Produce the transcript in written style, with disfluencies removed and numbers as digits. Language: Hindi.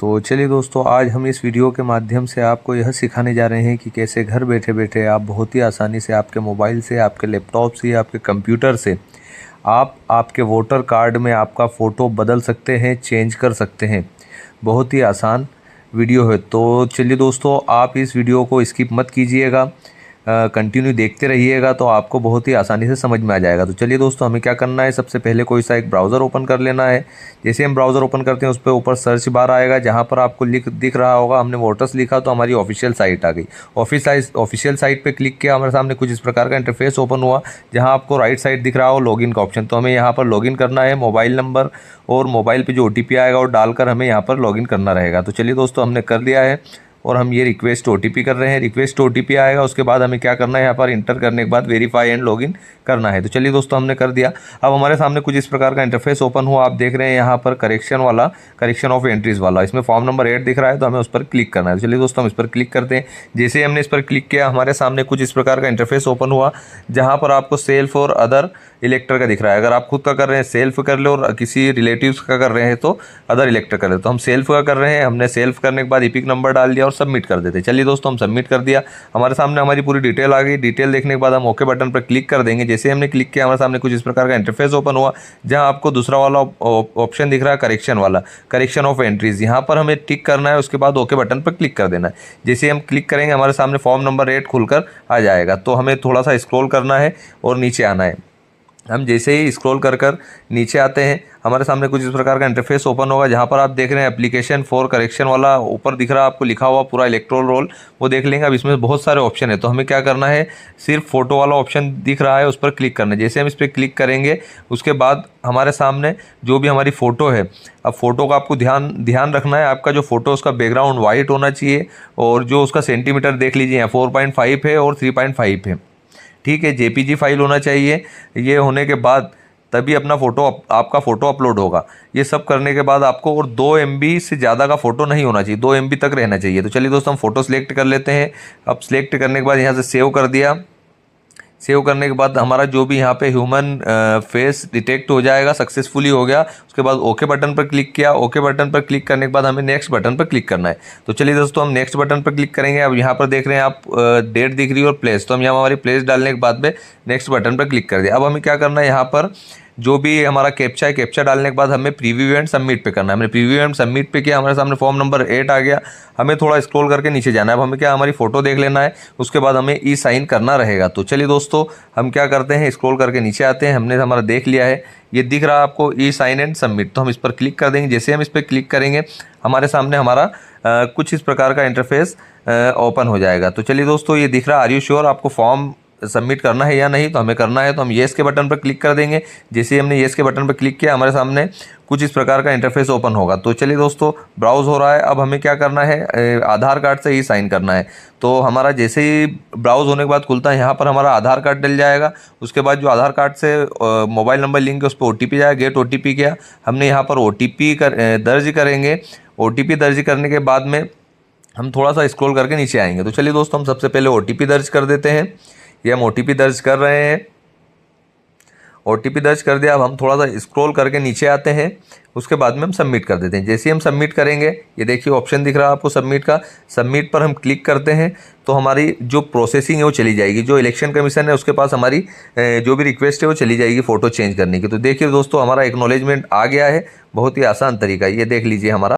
तो चलिए दोस्तों, आज हम इस वीडियो के माध्यम से आपको यह सिखाने जा रहे हैं कि कैसे घर बैठे बैठे आप बहुत ही आसानी से आपके मोबाइल से, आपके लैपटॉप से, आपके कंप्यूटर से आप आपके वोटर कार्ड में आपका फ़ोटो बदल सकते हैं, चेंज कर सकते हैं। बहुत ही आसान वीडियो है। तो चलिए दोस्तों, आप इस वीडियो को स्किप मत कीजिएगा, कंटिन्यू देखते रहिएगा तो आपको बहुत ही आसानी से समझ में आ जाएगा। तो चलिए दोस्तों, हमें क्या करना है, सबसे पहले कोई सा एक ब्राउज़र ओपन कर लेना है। जैसे हम ब्राउज़र ओपन करते हैं, उस पर ऊपर सर्च बार आएगा, जहाँ पर आपको दिख रहा होगा हमने वोटर्स लिखा तो हमारी ऑफिशियल साइट आ गई। ऑफिशियल साइट पे क्लिक किया, हमारे सामने कुछ इस प्रकार का इंटरफेस ओपन हुआ, जहाँ आपको राइट साइड दिख रहा हो लॉगिन का ऑप्शन। तो हमें यहाँ पर लॉगिन करना है, मोबाइल नंबर और मोबाइल पे जो OTP आएगा वो डालकर हमें यहाँ पर लॉगिन करना रहेगा। तो चलिए दोस्तों, हमने कर लिया है और हम ये रिक्वेस्ट OTP कर रहे हैं। रिक्वेस्ट OTP आएगा, उसके बाद हमें क्या करना है, यहाँ पर इंटर करने के बाद वेरीफाई एंड लॉगिन करना है। तो चलिए दोस्तों, हमने कर दिया। अब हमारे सामने कुछ इस प्रकार का इंटरफेस ओपन हुआ। आप देख रहे हैं यहाँ पर करेक्शन ऑफ एंट्रीज वाला, इसमें फॉर्म नंबर 8 दिख रहा है, तो हमें उस पर क्लिक करना है। तो चलिए दोस्तों, हम इस पर क्लिक करते हैं। जैसे ही हमने इस पर क्लिक किया, हमारे सामने कुछ इस प्रकार का इंटरफेस ओपन हुआ, जहाँ पर आपको सेल्फ और अदर इलेक्टर का दिख रहा है। अगर आप खुद का कर रहे हैं सेल्फ कर ले, और किसी रिलेटिव्स का कर रहे हैं तो अदर इलेक्टर कर ले। तो हम सेल्फ का कर रहे हैं, हमने सेल्फ करने के बाद इपिक नंबर डाल दिया और सबमिट कर देते। चलिए दोस्तों, हम सबमिट कर दिया। हमारे सामने हमारी पूरी डिटेल आ गई। डिटेल देखने के बाद हम ओके बटन पर क्लिक कर देंगे। जैसे हमने क्लिक किया, हमारे सामने कुछ इस प्रकार का इंटरफेस ओपन हुआ, जहां आपको दूसरा वाला ऑप्शन दिख रहा है करेक्शन वाला, करेक्शन ऑफ एंट्रीज। यहाँ पर हमें टिक करना है, उसके बाद ओके बटन पर क्लिक कर देना है। जैसे हम क्लिक करेंगे, हमारे सामने फॉर्म नंबर 8 खुलकर आ जाएगा। तो हमें थोड़ा सा स्क्रॉल करना है और नीचे आना है। हम जैसे ही स्क्रॉल कर नीचे आते हैं, हमारे सामने कुछ इस प्रकार का इंटरफेस ओपन होगा, जहां पर आप देख रहे हैं एप्लीकेशन फॉर करेक्शन वाला ऊपर दिख रहा है आपको लिखा हुआ पूरा इलेक्टोरल रोल, वो देख लेंगे। अब इसमें बहुत सारे ऑप्शन है, तो हमें क्या करना है, सिर्फ फोटो वाला ऑप्शन दिख रहा है उस पर क्लिक करना है। जैसे हम इस पर क्लिक करेंगे, उसके बाद हमारे सामने जो भी हमारी फ़ोटो है, अब फोटो का आपको ध्यान रखना है, आपका जो फोटो उसका बैकग्राउंड वाइट होना चाहिए, और जो उसका सेंटीमीटर देख लीजिए यहाँ 4.5 है और 3.5 है। ठीक है, JPG फाइल होना चाहिए। ये होने के बाद तभी अपना आपका फ़ोटो अपलोड होगा। ये सब करने के बाद आपको और 2 MB से ज़्यादा का फ़ोटो नहीं होना चाहिए, 2 MB तक रहना चाहिए। तो चलिए दोस्तों, हम फ़ोटो सिलेक्ट कर लेते हैं। अब सिलेक्ट करने के बाद यहाँ से सेव कर दिया। सेव करने के बाद हमारा जो भी यहाँ पे ह्यूमन फेस डिटेक्ट हो जाएगा, सक्सेसफुली हो गया। उसके बाद ओके बटन पर क्लिक किया। ओके बटन पर क्लिक करने के बाद हमें नेक्स्ट बटन पर क्लिक करना है। तो चलिए दोस्तों, हम नेक्स्ट बटन पर क्लिक करेंगे। अब यहाँ पर देख रहे हैं आप डेट दिख रही है और प्लेस, तो हम यहाँ हमारी प्लेस डालने के बाद में नेक्स्ट बटन पर क्लिक कर दिया। अब हमें क्या करना है, यहाँ पर जो भी हमारा कैप्चा है, कैप्चा डालने के बाद हमें प्रीव्यू एंड सबमिट पे करना है। हमने प्रीव्यू एंड सबमिट पे किया, हमारे सामने फॉर्म नंबर 8 आ गया। हमें थोड़ा स्क्रॉल करके नीचे जाना है। अब हमें क्या, हमारी फ़ोटो देख लेना है, उसके बाद हमें E-साइन करना रहेगा। तो चलिए दोस्तों, हम क्या करते हैं, स्क्रॉल करके नीचे आते हैं। हमने हमारा देख लिया है, ये दिख रहा है आपको E-साइन एंड सबमिट, तो हम इस पर क्लिक कर देंगे। जैसे हम इस पर क्लिक करेंगे, हमारे सामने हमारा कुछ इस प्रकार का इंटरफेस ओपन हो जाएगा। तो चलिए दोस्तों, ये दिख रहा है आर यू श्योर, आपको फॉर्म सबमिट करना है या नहीं, तो हमें करना है। तो हम येस के बटन पर क्लिक कर देंगे। जैसे ही हमने येस के बटन पर क्लिक किया, हमारे सामने कुछ इस प्रकार का इंटरफेस ओपन होगा। तो चलिए दोस्तों, ब्राउज हो रहा है। अब हमें क्या करना है, आधार कार्ड से ही साइन करना है। तो हमारा जैसे ही ब्राउज होने के बाद खुलता है, यहाँ पर हमारा आधार कार्ड डल जाएगा। उसके बाद जो आधार कार्ड से मोबाइल नंबर लिंक है, उस पर OTP जाएगा। गेट OTP किया हमने, यहाँ पर OTP दर्ज करेंगे। OTP दर्ज करने के बाद में हम थोड़ा सा स्क्रॉल करके नीचे आएंगे। तो चलिए दोस्तों, हम सबसे पहले OTP दर्ज कर देते हैं। ये हम OTP दर्ज कर रहे हैं। OTP दर्ज कर दिया। अब हम थोड़ा सा स्क्रॉल करके नीचे आते हैं, उसके बाद में हम सबमिट कर देते हैं। जैसे ही हम सबमिट करेंगे, ये देखिए ऑप्शन दिख रहा है आपको सबमिट का। सबमिट पर हम क्लिक करते हैं, तो हमारी जो प्रोसेसिंग है वो चली जाएगी। जो इलेक्शन कमीशन है उसके पास हमारी जो भी रिक्वेस्ट है वो चली जाएगी फ़ोटो चेंज करने की। तो देखिए दोस्तों, हमारा एक्नॉलेजमेंट आ गया है। बहुत ही आसान तरीका है, ये देख लीजिए हमारा